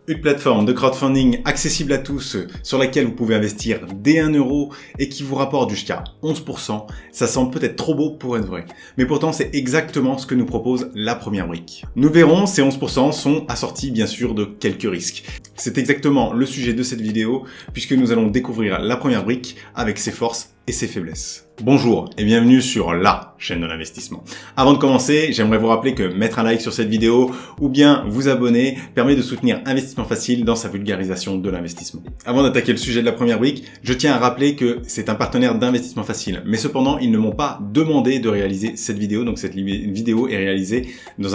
Une plateforme de crowdfunding accessible à tous, sur laquelle vous pouvez investir dès 1 euro et qui vous rapporte jusqu'à 11%, ça semble peut-être trop beau pour être vrai. Mais pourtant, c'est exactement ce que nous propose la première brique. Nous verrons, ces 11% sont assortis bien sûr de quelques risques. C'est exactement le sujet de cette vidéo, puisque nous allons découvrir la première brique avec ses forces et ses faiblesses. Bonjour et bienvenue sur la chaîne de l'investissement. Avant de commencer, j'aimerais vous rappeler que mettre un like sur cette vidéo ou bien vous abonner permet de soutenir Investissement Facile dans sa vulgarisation de l'investissement. Avant d'attaquer le sujet de la première brique, je tiens à rappeler que c'est un partenaire d'Investissement Facile, mais cependant ils ne m'ont pas demandé de réaliser cette vidéo, donc cette vidéo est réalisée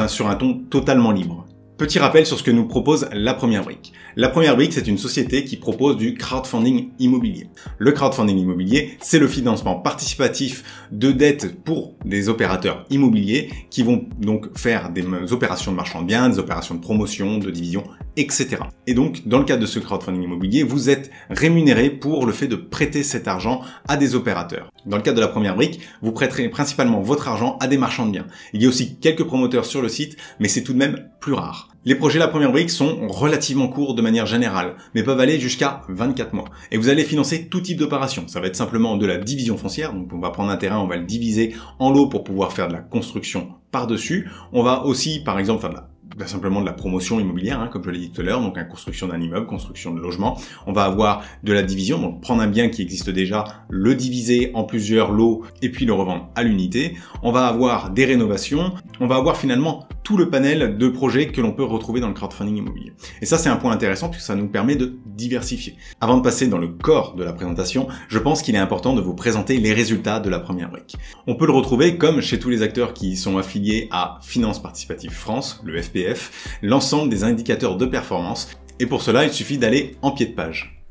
sur un ton totalement libre. Petit rappel sur ce que nous propose la première brique. La première brique, c'est une société qui propose du crowdfunding immobilier. Le crowdfunding immobilier, c'est le financement participatif de dettes pour des opérateurs immobiliers qui vont donc faire des opérations de marchand de biens, des opérations de promotion, de division, etc. Et donc, dans le cadre de ce crowdfunding immobilier, vous êtes rémunéré pour le fait de prêter cet argent à des opérateurs. Dans le cadre de la première brique, vous prêterez principalement votre argent à des marchands de biens. Il y a aussi quelques promoteurs sur le site, mais c'est tout de même plus rare. Les projets de la première brique sont relativement courts de manière générale, mais peuvent aller jusqu'à 24 mois. Et vous allez financer tout type d'opération. Ça va être simplement de la division foncière, donc on va prendre un terrain, on va le diviser en lots pour pouvoir faire de la construction par-dessus. On va aussi, par exemple, faire simplement de la promotion immobilière, comme je l'ai dit tout à l'heure, donc la construction d'un immeuble, construction de logement. On va avoir de la division, donc prendre un bien qui existe déjà, le diviser en plusieurs lots et puis le revendre à l'unité. On va avoir des rénovations, on va avoir finalement tout le panel de projets que l'on peut retrouver dans le crowdfunding immobilier. Et ça, c'est un point intéressant puisque ça nous permet de diversifier. Avant de passer dans le corps de la présentation, je pense qu'il est important de vous présenter les résultats de la première brique. On peut le retrouver, comme chez tous les acteurs qui sont affiliés à Finance Participative France, le FPF, l'ensemble des indicateurs de performance. Et pour cela, il suffit d'aller en pied de page.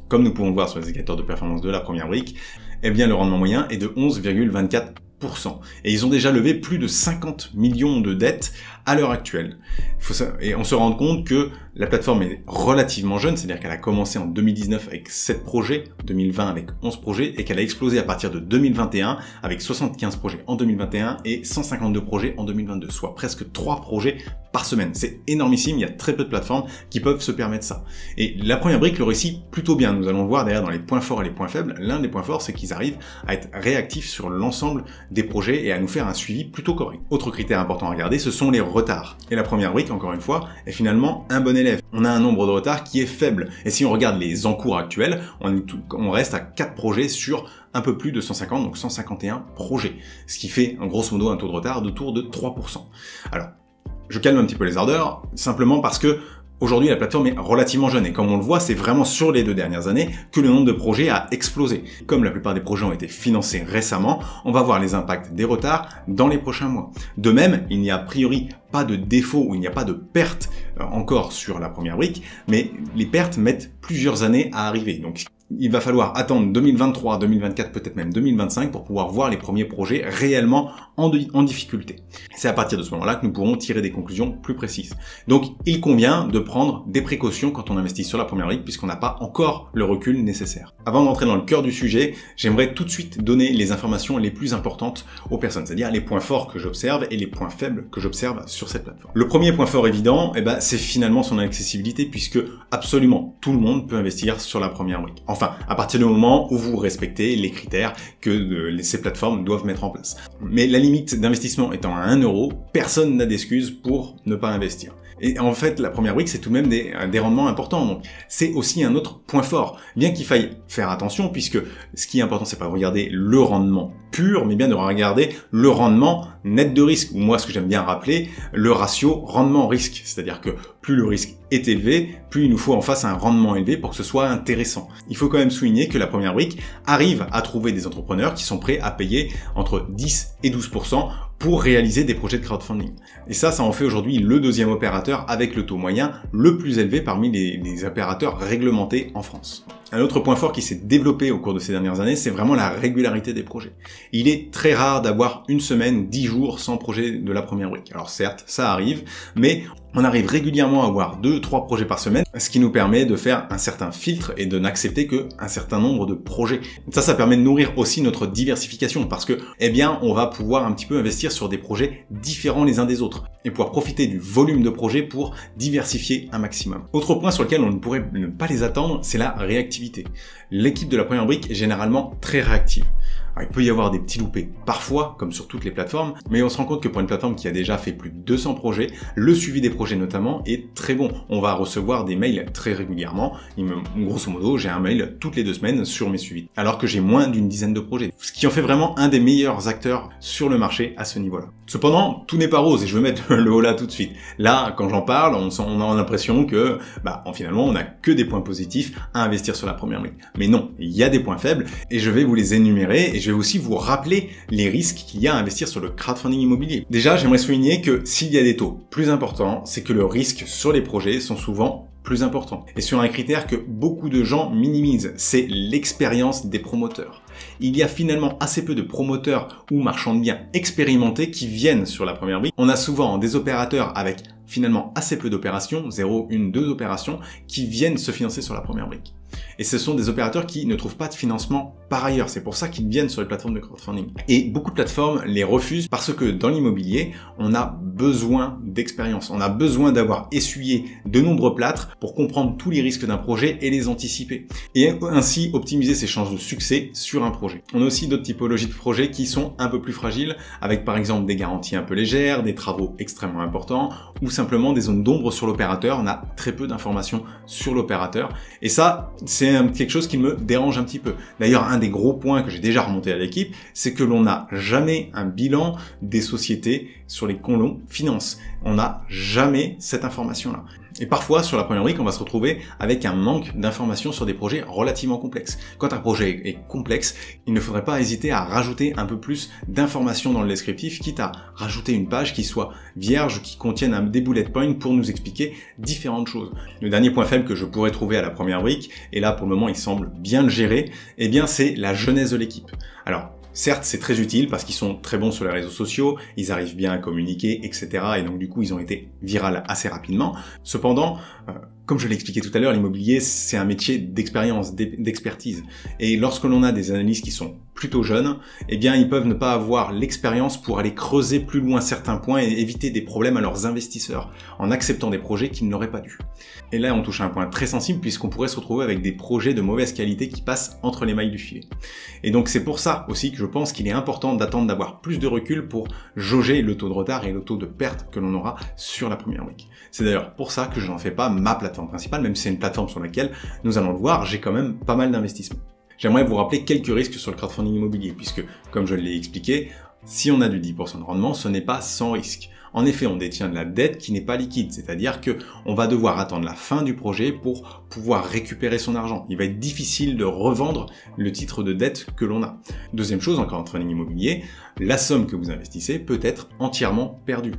Comme nous pouvons le voir sur les indicateurs de performance de la première brique, eh bien, le rendement moyen est de 11,24%. Et ils ont déjà levé plus de 50 millions de dettes à l'heure actuelle. Et on se rend compte que la plateforme est relativement jeune, c'est-à-dire qu'elle a commencé en 2019 avec 7 projets, 2020 avec 11 projets, et qu'elle a explosé à partir de 2021 avec 75 projets en 2021 et 152 projets en 2022, soit presque 3 projets par semaine. C'est énormissime, il y a très peu de plateformes qui peuvent se permettre ça. Et la première brique le réussit plutôt bien. Nous allons le voir derrière dans les points forts et les points faibles. L'un des points forts, c'est qu'ils arrivent à être réactifs sur l'ensemble des projets et à nous faire un suivi plutôt correct. Autre critère important à regarder, ce sont les retards. Et la première brique, encore une fois, est finalement un bon élève. On a un nombre de retards qui est faible. Et si on regarde les encours actuels, on reste à 4 projets sur un peu plus de 150, donc 151 projets. Ce qui fait, en grosso modo, un taux de retard d'autour de 3%. Alors, je calme un petit peu les ardeurs, simplement parce que aujourd'hui, la plateforme est relativement jeune et comme on le voit, c'est vraiment sur les 2 dernières années que le nombre de projets a explosé. Comme la plupart des projets ont été financés récemment, on va voir les impacts des retards dans les prochains mois. De même, il n'y a a priori pas de défaut ou il n'y a pas de perte encore sur la première brique, mais les pertes mettent plusieurs années à arriver. Donc, il va falloir attendre 2023, 2024, peut-être même 2025 pour pouvoir voir les premiers projets réellement en difficulté. C'est à partir de ce moment-là que nous pourrons tirer des conclusions plus précises. Donc, il convient de prendre des précautions quand on investit sur la première brique puisqu'on n'a pas encore le recul nécessaire. Avant d'entrer dans le cœur du sujet, j'aimerais tout de suite donner les informations les plus importantes aux personnes, c'est-à-dire les points forts que j'observe et les points faibles que j'observe sur cette plateforme. Le premier point fort évident, c'est finalement son accessibilité puisque absolument tout le monde peut investir sur la première brique. Enfin, à partir du moment où vous respectez les critères que ces plateformes doivent mettre en place. Mais la limite d'investissement étant à 1 euro, personne n'a d'excuse pour ne pas investir. Et en fait, la première brique, c'est tout de même des rendements importants. Donc, c'est aussi un autre point fort. Bien qu'il faille faire attention, puisque ce qui est important, c'est pas de regarder le rendement pur, mais bien de regarder le rendement net de risque. Ou moi, ce que j'aime bien rappeler, le ratio rendement-risque. C'est-à-dire que plus le risque est élevé, plus il nous faut en face un rendement élevé pour que ce soit intéressant. Il faut quand même souligner que la première brique arrive à trouver des entrepreneurs qui sont prêts à payer entre 10 et 12% pour réaliser des projets de crowdfunding. Et ça en fait aujourd'hui le deuxième opérateur avec le taux moyen le plus élevé parmi les opérateurs réglementés en France. Un autre point fort qui s'est développé au cours de ces dernières années, c'est vraiment la régularité des projets. Il est très rare d'avoir une semaine, 10 jours sans projet de la première brique. Alors certes, ça arrive, mais on arrive régulièrement à avoir 2-3 projets par semaine, ce qui nous permet de faire un certain filtre et de n'accepter qu'un certain nombre de projets. Ça permet de nourrir aussi notre diversification parce que, on va pouvoir un petit peu investir investir sur des projets différents les uns des autres et pouvoir profiter du volume de projets pour diversifier un maximum. Autre point sur lequel on ne pourrait ne pas les attendre, c'est la réactivité. L'équipe de la première brique est généralement très réactive. Alors, il peut y avoir des petits loupés, parfois, comme sur toutes les plateformes, mais on se rend compte que pour une plateforme qui a déjà fait plus de 200 projets, le suivi des projets notamment est très bon. On va recevoir des mails très régulièrement. Grosso modo, j'ai un mail toutes les 2 semaines sur mes suivis, alors que j'ai moins d'une dizaine de projets. Ce qui en fait vraiment un des meilleurs acteurs sur le marché à ce niveau-là. Cependant, tout n'est pas rose, et je veux mettre le haut là tout de suite. Là, quand j'en parle, on a l'impression que, finalement, on n'a que des points positifs à investir sur la première brique. Mais non, il y a des points faibles, et je vais vous les énumérer, et je vais aussi vous rappeler les risques qu'il y a à investir sur le crowdfunding immobilier. Déjà, j'aimerais souligner que s'il y a des taux plus importants, c'est que le risque sur les projets sont souvent plus importants. Et sur un critère que beaucoup de gens minimisent, c'est l'expérience des promoteurs. Il y a finalement assez peu de promoteurs ou marchands de biens expérimentés qui viennent sur la première brique. On a souvent des opérateurs avec finalement assez peu d'opérations, 0, 1, 2 opérations, qui viennent se financer sur la première brique. Et ce sont des opérateurs qui ne trouvent pas de financement par ailleurs. C'est pour ça qu'ils viennent sur les plateformes de crowdfunding. Et beaucoup de plateformes les refusent parce que dans l'immobilier, on a besoin d'expérience. On a besoin d'avoir essuyé de nombreux plâtres pour comprendre tous les risques d'un projet et les anticiper. Et ainsi optimiser ses chances de succès sur un projet. On a aussi d'autres typologies de projets qui sont un peu plus fragiles, avec par exemple des garanties un peu légères, des travaux extrêmement importants, ou simplement des zones d'ombre sur l'opérateur. On a très peu d'informations sur l'opérateur. Et ça, c'est quelque chose qui me dérange un petit peu. D'ailleurs, un des gros points que j'ai déjà remonté à l'équipe, c'est que l'on n'a jamais un bilan des sociétés sur les l'on finance. On n'a jamais cette information-là. Et parfois, sur la première brique, on va se retrouver avec un manque d'informations sur des projets relativement complexes. Quand un projet est complexe, il ne faudrait pas hésiter à rajouter un peu plus d'informations dans le descriptif, quitte à rajouter une page qui soit vierge, qui contienne des bullet points pour nous expliquer différentes choses. Le dernier point faible que je pourrais trouver à la première brique, et là pour le moment il semble bien le gérer, eh bien c'est la jeunesse de l'équipe. Alors, certes, c'est très utile parce qu'ils sont très bons sur les réseaux sociaux, ils arrivent bien à communiquer, etc. Et donc du coup, ils ont été virales assez rapidement. Cependant, comme je l'ai expliqué tout à l'heure, l'immobilier, c'est un métier d'expérience, d'expertise. Et lorsque l'on a des analystes qui sont plutôt jeunes, eh bien, ils peuvent ne pas avoir l'expérience pour aller creuser plus loin certains points et éviter des problèmes à leurs investisseurs en acceptant des projets qu'ils n'auraient pas dû. Et là, on touche à un point très sensible puisqu'on pourrait se retrouver avec des projets de mauvaise qualité qui passent entre les mailles du filet. Et donc, c'est pour ça aussi que je pense qu'il est important d'attendre d'avoir plus de recul pour jauger le taux de retard et le taux de perte que l'on aura sur la première brique. C'est d'ailleurs pour ça que je n'en fais pas ma plateforme principale, même si c'est une plateforme sur laquelle, nous allons le voir, j'ai quand même pas mal d'investissements. J'aimerais vous rappeler quelques risques sur le crowdfunding immobilier, puisque, comme je l'ai expliqué, si on a du 10% de rendement, ce n'est pas sans risque. En effet, on détient de la dette qui n'est pas liquide, c'est-à-dire que on va devoir attendre la fin du projet pour pouvoir récupérer son argent. Il va être difficile de revendre le titre de dette que l'on a. Deuxième chose, en crowdfunding immobilier, la somme que vous investissez peut être entièrement perdue.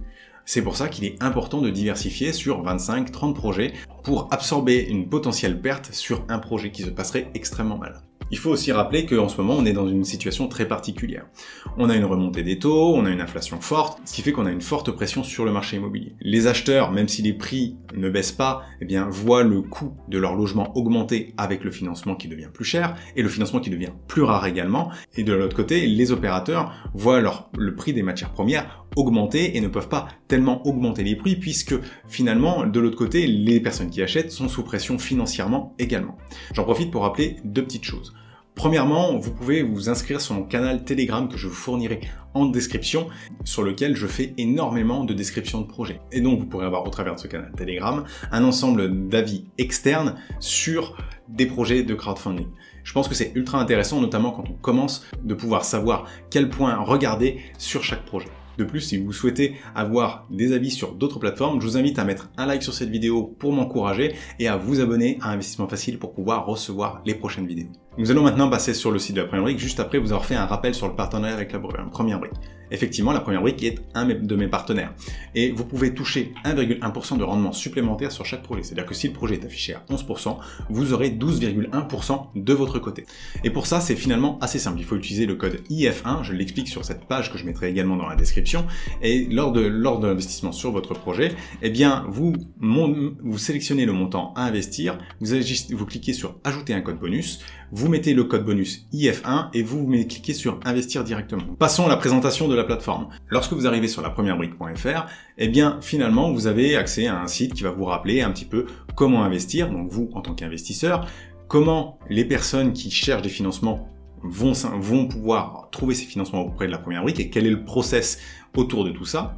C'est pour ça qu'il est important de diversifier sur 25-30 projets pour absorber une potentielle perte sur un projet qui se passerait extrêmement mal. Il faut aussi rappeler qu'en ce moment, on est dans une situation très particulière. On a une remontée des taux, on a une inflation forte, ce qui fait qu'on a une forte pression sur le marché immobilier. Les acheteurs, même si les prix ne baissent pas, eh bien, voient le coût de leur logement augmenter avec le financement qui devient plus cher et le financement qui devient plus rare également. Et de l'autre côté, les opérateurs voient le prix des matières premières augmenter et ne peuvent pas tellement augmenter les prix puisque finalement, de l'autre côté, les personnes qui achètent sont sous pression financièrement également. J'en profite pour rappeler deux petites choses. Premièrement, vous pouvez vous inscrire sur mon canal Telegram que je vous fournirai en description, sur lequel je fais énormément de descriptions de projets. Et donc vous pourrez avoir au travers de ce canal Telegram un ensemble d'avis externes sur des projets de crowdfunding. Je pense que c'est ultra intéressant, notamment quand on commence, de pouvoir savoir quel point regarder sur chaque projet. De plus, si vous souhaitez avoir des avis sur d'autres plateformes, je vous invite à mettre un like sur cette vidéo pour m'encourager et à vous abonner à Investissement Facile pour pouvoir recevoir les prochaines vidéos. Nous allons maintenant passer sur le site de la première brique, juste après vous avoir fait un rappel sur le partenariat avec la première brique. Effectivement, la première brique est un de mes partenaires. Et vous pouvez toucher 1,1% de rendement supplémentaire sur chaque projet. C'est-à-dire que si le projet est affiché à 11%, vous aurez 12,1% de votre côté. Et pour ça, c'est finalement assez simple. Il faut utiliser le code IF1, je l'explique sur cette page que je mettrai également dans la description. Et lors de l'investissement sur votre projet, eh bien, vous sélectionnez le montant à investir, vous cliquez sur ajouter un code bonus, vous mettez le code bonus IF1 et vous cliquez sur investir directement. Passons à la présentation de la la plateforme. Lorsque vous arrivez sur lapremierebrique.fr, eh bien finalement vous avez accès à un site qui va vous rappeler un petit peu comment investir, donc vous en tant qu'investisseur, comment les personnes qui cherchent des financements vont pouvoir trouver ces financements auprès de la Première Brique et quel est le process autour de tout ça.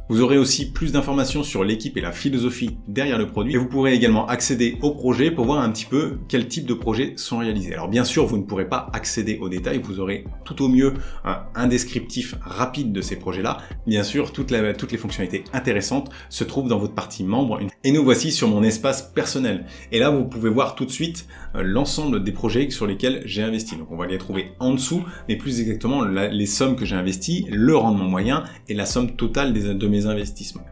Vous aurez aussi plus d'informations sur l'équipe et la philosophie derrière le produit et vous pourrez également accéder au projet pour voir un petit peu quel type de projets sont réalisés. Alors bien sûr, vous ne pourrez pas accéder aux détails, vous aurez tout au mieux un descriptif rapide de ces projets-là. Bien sûr, toutes les fonctionnalités intéressantes se trouvent dans votre partie membre. Et nous voici sur mon espace personnel. Et là, vous pouvez voir tout de suite l'ensemble des projets sur lesquels j'ai investi. Donc on va les trouver en dessous, mais plus exactement les sommes que j'ai investies, le rendement moyen et la somme totale de mes investissements.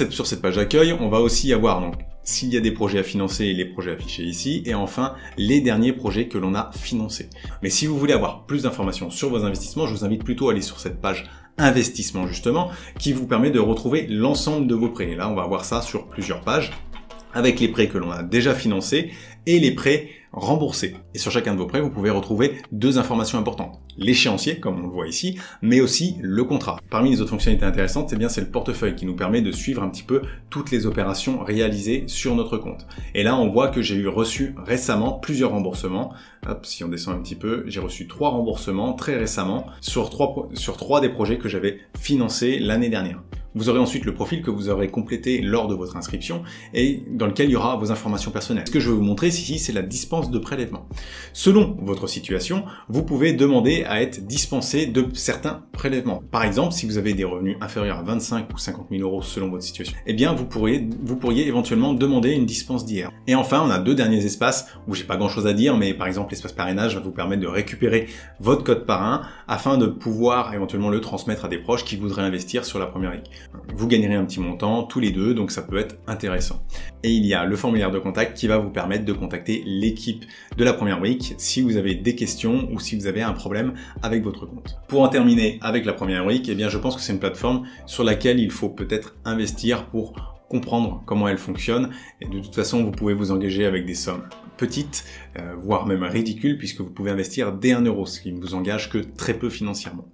Sur cette page d'accueil, on va aussi avoir donc s'il y a des projets à financer, les projets affichés ici, et enfin les derniers projets que l'on a financés. Mais si vous voulez avoir plus d'informations sur vos investissements, je vous invite plutôt à aller sur cette page investissement justement, qui vous permet de retrouver l'ensemble de vos prêts. Et là, on va voir ça sur plusieurs pages, avec les prêts que l'on a déjà financés et les prêts remboursés. Et sur chacun de vos prêts, vous pouvez retrouver deux informations importantes. L'échéancier, comme on le voit ici, mais aussi le contrat. Parmi les autres fonctionnalités intéressantes, c'est le portefeuille qui nous permet de suivre un petit peu toutes les opérations réalisées sur notre compte. Et là, on voit que j'ai reçu récemment plusieurs remboursements. Hop, si on descend un petit peu, j'ai reçu 3 remboursements très récemment sur trois des projets que j'avais financés l'année dernière. Vous aurez ensuite le profil que vous aurez complété lors de votre inscription et dans lequel il y aura vos informations personnelles. Ce que je vais vous montrer ici, c'est la dispense de prélèvement. Selon votre situation, vous pouvez demander à être dispensé de certains prélèvements. Par exemple, si vous avez des revenus inférieurs à 25 ou 50 000 euros selon votre situation, eh bien vous pourriez éventuellement demander une dispense d'IR. Et enfin, on a deux derniers espaces où j'ai pas grand chose à dire, mais par exemple l'espace parrainage va vous permettre de récupérer votre code parrain afin de pouvoir éventuellement le transmettre à des proches qui voudraient investir sur la Première Brique. Vous gagnerez un petit montant tous les deux, donc ça peut être intéressant. Et il y a le formulaire de contact qui va vous permettre de contacter l'équipe de la Première Brique si vous avez des questions ou si vous avez un problème avec votre compte. Pour en terminer avec la Première Brique, eh bien je pense que c'est une plateforme sur laquelle il faut peut-être investir pour comprendre comment elle fonctionne. Et de toute façon, vous pouvez vous engager avec des sommes petites, voire même ridicules, puisque vous pouvez investir dès 1 euro, ce qui ne vous engage que très peu financièrement.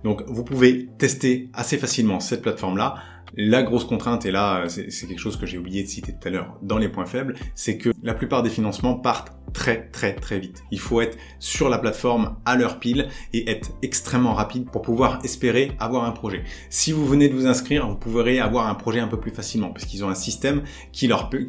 Donc vous pouvez tester assez facilement cette plateforme-là. La grosse contrainte, et là c'est quelque chose que j'ai oublié de citer tout à l'heure dans les points faibles, c'est que la plupart des financements partent très vite. Il faut être sur la plateforme à l'heure pile et être extrêmement rapide pour pouvoir espérer avoir un projet. Si vous venez de vous inscrire, vous pourrez avoir un projet un peu plus facilement parce qu'ils ont un système qui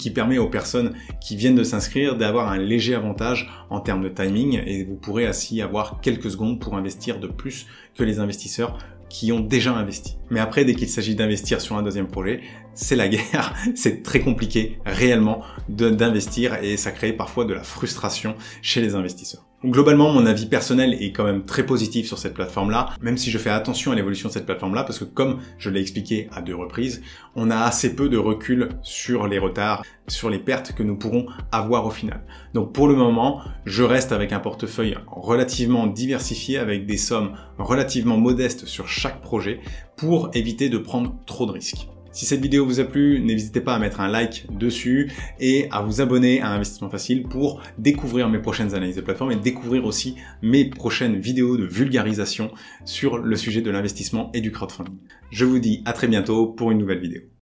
permet aux personnes qui viennent de s'inscrire d'avoir un léger avantage en termes de timing et vous pourrez ainsi avoir quelques secondes pour investir de plus que les investisseurs qui ont déjà investi. Mais après, dès qu'il s'agit d'investir sur un deuxième projet, c'est la guerre, c'est très compliqué réellement d'investir et ça crée parfois de la frustration chez les investisseurs. Globalement, mon avis personnel est quand même très positif sur cette plateforme-là, même si je fais attention à l'évolution de cette plateforme-là, parce que comme je l'ai expliqué à 2 reprises, on a assez peu de recul sur les retards, sur les pertes que nous pourrons avoir au final. Donc pour le moment, je reste avec un portefeuille relativement diversifié, avec des sommes relativement modestes sur chaque projet, pour éviter de prendre trop de risques. Si cette vidéo vous a plu, n'hésitez pas à mettre un like dessus et à vous abonner à Investissement Facile pour découvrir mes prochaines analyses de plateforme et découvrir aussi mes prochaines vidéos de vulgarisation sur le sujet de l'investissement et du crowdfunding. Je vous dis à très bientôt pour une nouvelle vidéo.